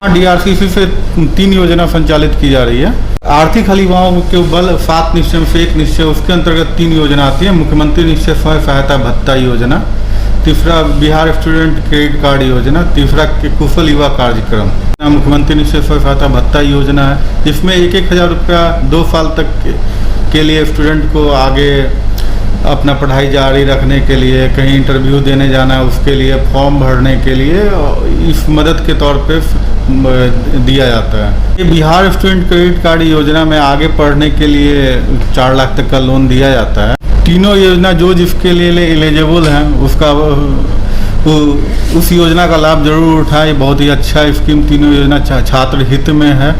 DRCC से 3 योजना संचालित की जा रही है। आर्थिक हल युवाओं के बल 7 निश्चय में से 1 निश्चय, उसके अंतर्गत 3 योजना आती है। मुख्यमंत्री निश्चय स्वयं सहायता भत्ता योजना, तीसरा बिहार स्टूडेंट क्रेडिट कार्ड योजना, तीसरा कुशल युवा कार्यक्रम। मुख्यमंत्री निश्चय स्वयं सहायता भत्ता योजना है, जिसमें 1,000 रुपया 2 साल तक के लिए स्टूडेंट को आगे अपना पढ़ाई जारी रखने के लिए, कहीं इंटरव्यू देने जाना है उसके लिए, फॉर्म भरने के लिए इस मदद के तौर पे दिया जाता है। ये बिहार स्टूडेंट क्रेडिट कार्ड योजना में आगे पढ़ने के लिए 4 लाख तक का लोन दिया जाता है। तीनों योजना जो जिसके लिए एलिजिबल हैं उसका उस योजना का लाभ जरूर उठाएं। बहुत ही अच्छा स्कीम, तीनों योजना छात्र हित में है।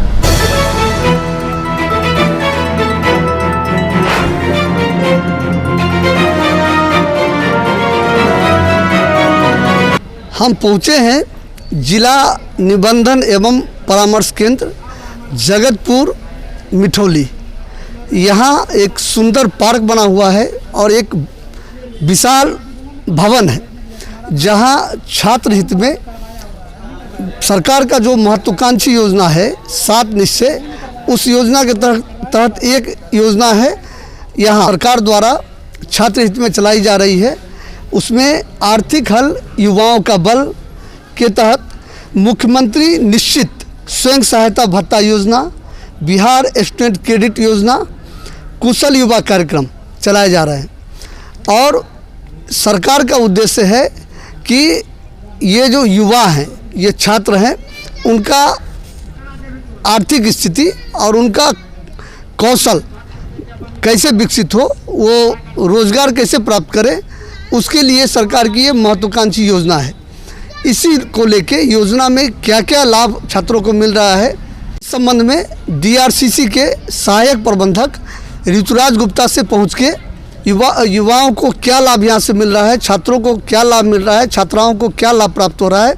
हम पहुँचे हैं जिला निबंधन एवं परामर्श केंद्र जगतपुर मिठौली। यहाँ एक सुंदर पार्क बना हुआ है और एक विशाल भवन है, जहाँ छात्र हित में सरकार का जो महत्वाकांक्षी योजना है 7 निश्चय, उस योजना के तहत एक योजना है यहाँ सरकार द्वारा छात्र हित में चलाई जा रही है। उसमें आर्थिक हल युवाओं का बल के तहत मुख्यमंत्री निश्चित स्वयं सहायता भत्ता योजना, बिहार स्टूडेंट क्रेडिट योजना, कुशल युवा कार्यक्रम चलाए जा रहे हैं। और सरकार का उद्देश्य है कि ये जो युवा हैं, ये छात्र हैं, उनका आर्थिक स्थिति और उनका कौशल कैसे विकसित हो, वो रोज़गार कैसे प्राप्त करें, उसके लिए सरकार की ये महत्वाकांक्षी योजना है। इसी को लेके योजना में क्या क्या लाभ छात्रों को मिल रहा है, इस संबंध में डीआरसीसी के सहायक प्रबंधक ऋतुराज गुप्ता से पहुंच के युवाओं को क्या लाभ यहाँ से मिल रहा है, छात्रों को क्या लाभ मिल रहा है, छात्राओं को क्या लाभ प्राप्त हो रहा है,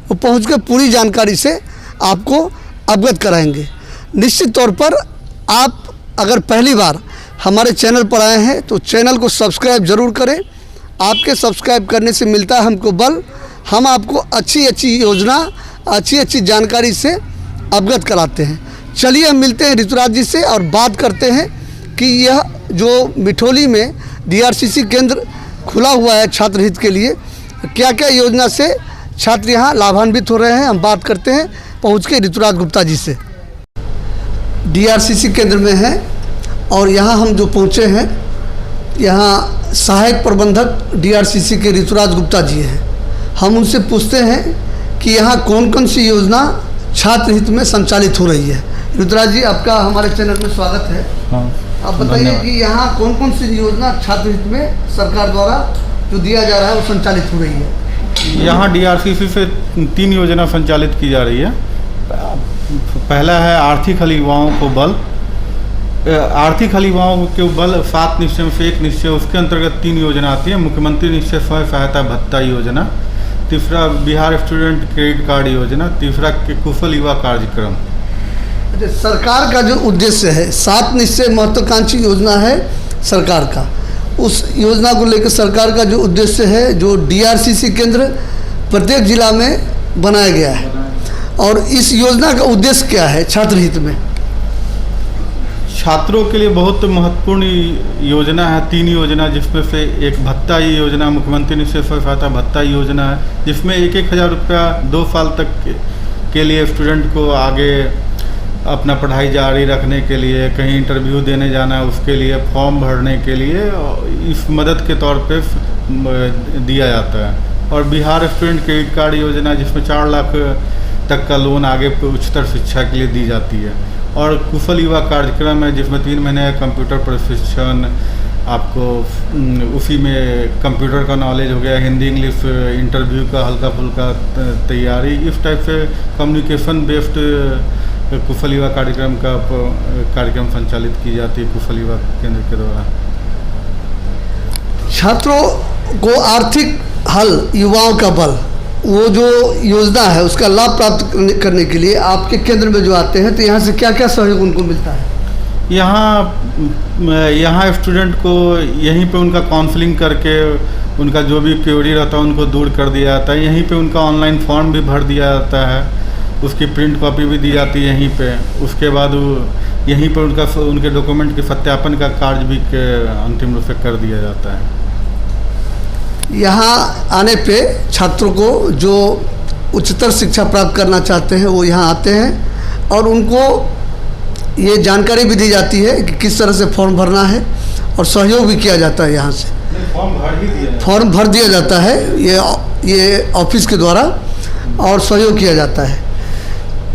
वो पहुँच के पूरी जानकारी से आपको अवगत कराएंगे। निश्चित तौर पर आप अगर पहली बार हमारे चैनल पर आए हैं तो चैनल को सब्सक्राइब ज़रूर करें। आपके सब्सक्राइब करने से मिलता है हमको बल, हम आपको अच्छी योजना, अच्छी जानकारी से अवगत कराते हैं। चलिए हम मिलते हैं ऋतुराज जी से और बात करते हैं कि यह जो मिठौली में डीआरसीसी केंद्र खुला हुआ है छात्र हित के लिए, क्या क्या योजना से छात्र यहाँ लाभान्वित हो रहे हैं। हम बात करते हैं पहुँच के ऋतुराज गुप्ता जी से। डीआरसीसी केंद्र में है और यहाँ हम जो पहुँचे हैं, यहाँ सहायक प्रबंधक डीआरसीसी के ऋतुराज गुप्ता जी हैं। हम उनसे पूछते हैं कि यहाँ कौन कौन सी योजना छात्र हित में संचालित हो रही है। ऋतुराज जी, आपका हमारे चैनल में स्वागत है। हाँ, आप बताइए कि यहाँ कौन कौन सी योजना छात्र हित में सरकार द्वारा जो दिया जा रहा है वो संचालित हो रही है। यहाँ डीआरसीसी से 3 योजना संचालित की जा रही है। पहला है आर्थिक हल युवाओं को बल। आर्थिक हल युवाओं के बल 7 निश्चय में से 1 निश्चय, उसके अंतर्गत 3 योजना आती है। मुख्यमंत्री निश्चय स्वयं सहायता भत्ता योजना, तीसरा बिहार स्टूडेंट क्रेडिट कार्ड योजना, तीसरा कुशल युवा कार्यक्रम। सरकार का जो उद्देश्य है 7 निश्चय महत्वाकांक्षी योजना है सरकार का। उस योजना को लेकर सरकार का जो उद्देश्य है, जो डीआरसीसी केंद्र प्रत्येक जिला में बनाया गया है, और इस योजना का उद्देश्य क्या है छात्र हित में। छात्रों के लिए बहुत महत्वपूर्ण योजना है। 3 योजना, जिसमें से एक भत्ता योजना, मुख्यमंत्री निश्चय स्वयं सहायता भत्ता योजना है, जिसमें 1,000 रुपया 2 साल तक के लिए स्टूडेंट को आगे अपना पढ़ाई जारी रखने के लिए, कहीं इंटरव्यू देने जाना है उसके लिए, फॉर्म भरने के लिए इस मदद के तौर पे दिया जाता है। और बिहार स्टूडेंट क्रेडिट कार्ड योजना, जिसमें 4 लाख तक का लोन आगे उच्चतर शिक्षा के लिए दी जाती है। और कुशल युवा कार्यक्रम है, जिसमें 3 महीने का कंप्यूटर प्रशिक्षण, आपको उसी में कंप्यूटर का नॉलेज हो गया, हिंदी इंग्लिश इंटरव्यू का हल्का फुल्का तैयारी, इस टाइप से कम्युनिकेशन बेस्ड कुशल युवा कार्यक्रम संचालित की जाती है कुशल युवा केंद्र के द्वारा। छात्रों को आर्थिक हल युवाओं का बल, वो जो योजना है उसका लाभ प्राप्त करने के लिए आपके केंद्र में जो आते हैं, तो यहाँ से क्या क्या सहयोग उनको मिलता है। यहाँ स्टूडेंट को यहीं पे उनका काउंसलिंग करके उनका जो भी क्वेरी रहता है उनको दूर कर दिया जाता है। यहीं पे उनका ऑनलाइन फॉर्म भी भर दिया जाता है। उसकी प्रिंट कॉपी भी दी जाती है यहीं पे। उसके बाद वो यहीं पर उनके डॉक्यूमेंट के सत्यापन का कार्य भी अंतिम रूप से कर दिया जाता है। यहाँ आने पे छात्रों को जो उच्चतर शिक्षा प्राप्त करना चाहते हैं वो यहाँ आते हैं और उनको ये जानकारी भी दी जाती है कि किस तरह से फॉर्म भरना है और सहयोग भी किया जाता है। यहाँ से फॉर्म भर दिया जाता है ये ऑफिस के द्वारा और सहयोग किया जाता है।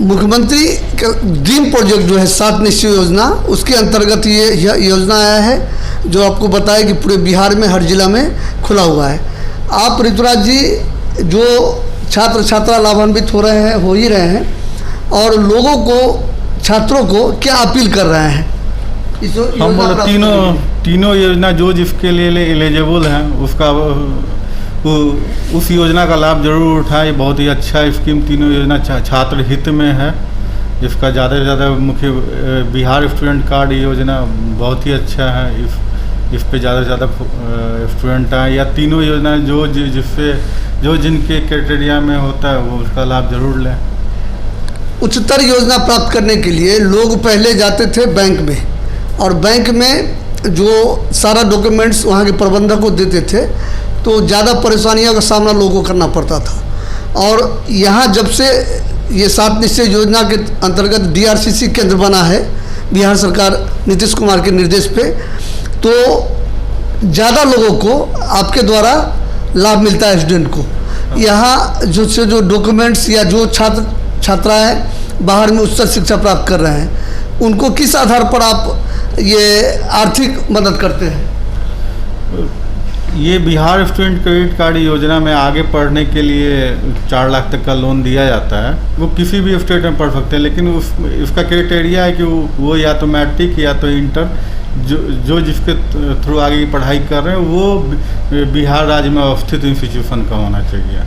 मुख्यमंत्री का ड्रीम प्रोजेक्ट जो है 7 निश्चय योजना, उसके अंतर्गत ये योजना आया है जो आपको बताया कि पूरे बिहार में हर जिला में खुला हुआ है। आप ऋतुराज जी, जो छात्र छात्रा लाभान्वित हो रहे हैं, हो ही रहे हैं, और लोगों को, छात्रों को क्या अपील कर रहे हैं? हम बोले तीनों योजना जो जिसके लिए एलिजिबल हैं उसका उस योजना का लाभ जरूर उठाए। बहुत ही अच्छा स्कीम, तीनों योजना छात्र हित में है। इसका ज़्यादा से ज़्यादा मुख्य बिहार स्टूडेंट कार्ड योजना बहुत ही अच्छा है। इस पे ज़्यादा से ज़्यादा स्टूडेंट आए, या तीनों योजना जो जिनके क्राइटेरिया में होता है वो उसका लाभ जरूर लें। उच्चतर योजना प्राप्त करने के लिए लोग पहले जाते थे बैंक में, और बैंक में जो सारा डॉक्यूमेंट्स वहाँ के प्रबंधक को देते थे तो ज़्यादा परेशानियों का सामना लोगों को करना पड़ता था। और यहाँ जब से ये 7 निश्चय योजना के अंतर्गत DRCC केंद्र बना है बिहार सरकार नीतीश कुमार के निर्देश पे, तो ज़्यादा लोगों को आपके द्वारा लाभ मिलता है। स्टूडेंट को यहाँ जो डॉक्यूमेंट्स या जो छात्राएँ बाहर में उच्चतर शिक्षा प्राप्त कर रहे हैं, उनको किस आधार पर आप ये आर्थिक मदद करते हैं? ये बिहार स्टूडेंट क्रेडिट कार्ड योजना में आगे पढ़ने के लिए 4 लाख तक का लोन दिया जाता है। वो किसी भी स्टेट में पढ़ सकते हैं, लेकिन उसका क्राइटेरिया है कि वो या तो मैट्रिक या तो इंटर, जो जिसके थ्रू आगे की पढ़ाई कर रहे हैं वो बिहार राज्य में अवस्थित इंस्टीट्यूशन का होना चाहिए।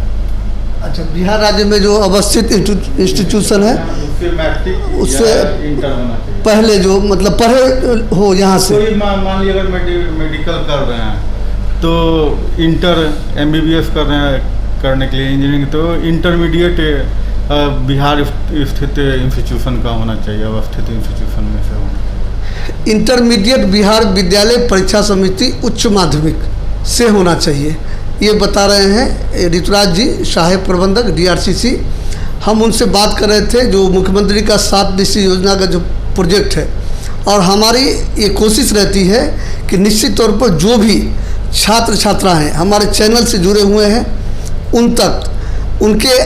अच्छा, बिहार राज्य में जो अवस्थित इंस्टीट्यूशन है उससे इंटर होना चाहिए। पहले जो मतलब पढ़े हो यहाँ से, मान लीजिए अगर मेडिकल कर रहे हैं तो इंटर, MBBS कर रहे हैं करने के लिए इंजीनियरिंग, तो इंटरमीडिएट बिहार स्थित इंस्टीट्यूशन का होना चाहिए, अवस्थित इंस्टीट्यूशन में से होना। इंटरमीडिएट बिहार विद्यालय परीक्षा समिति उच्च माध्यमिक से होना चाहिए, ये बता रहे हैं ऋतुराज जी, सहायक प्रबंधक DRCC। हम उनसे बात कर रहे थे जो मुख्यमंत्री का 7 निश्चय योजना का जो प्रोजेक्ट है, और हमारी ये कोशिश रहती है कि निश्चित तौर पर जो भी छात्र छात्राएँ हमारे चैनल से जुड़े हुए हैं उन तक उनके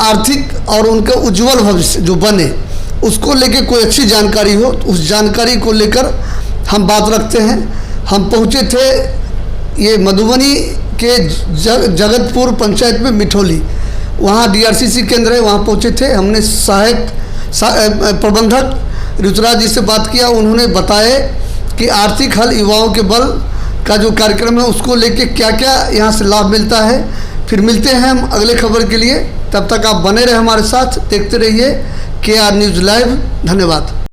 आर्थिक और उनका उज्जवल भविष्य जो बने उसको लेके कोई अच्छी जानकारी हो, तो उस जानकारी को लेकर हम बात रखते हैं। हम पहुँचे थे ये मधुबनी के जगतपुर पंचायत में मिठौली, वहाँ DRCC केंद्र है, वहाँ पहुँचे थे। हमने सहायक प्रबंधक ऋतुराज जी से बात किया। उन्होंने बताया कि आर्थिक हल युवाओं के बल का जो कार्यक्रम है उसको लेके क्या क्या यहाँ से लाभ मिलता है। फिर मिलते हैं हम अगले खबर के लिए, तब तक आप बने रहे हमारे साथ, देखते रहिए KR न्यूज़ लाइव। धन्यवाद।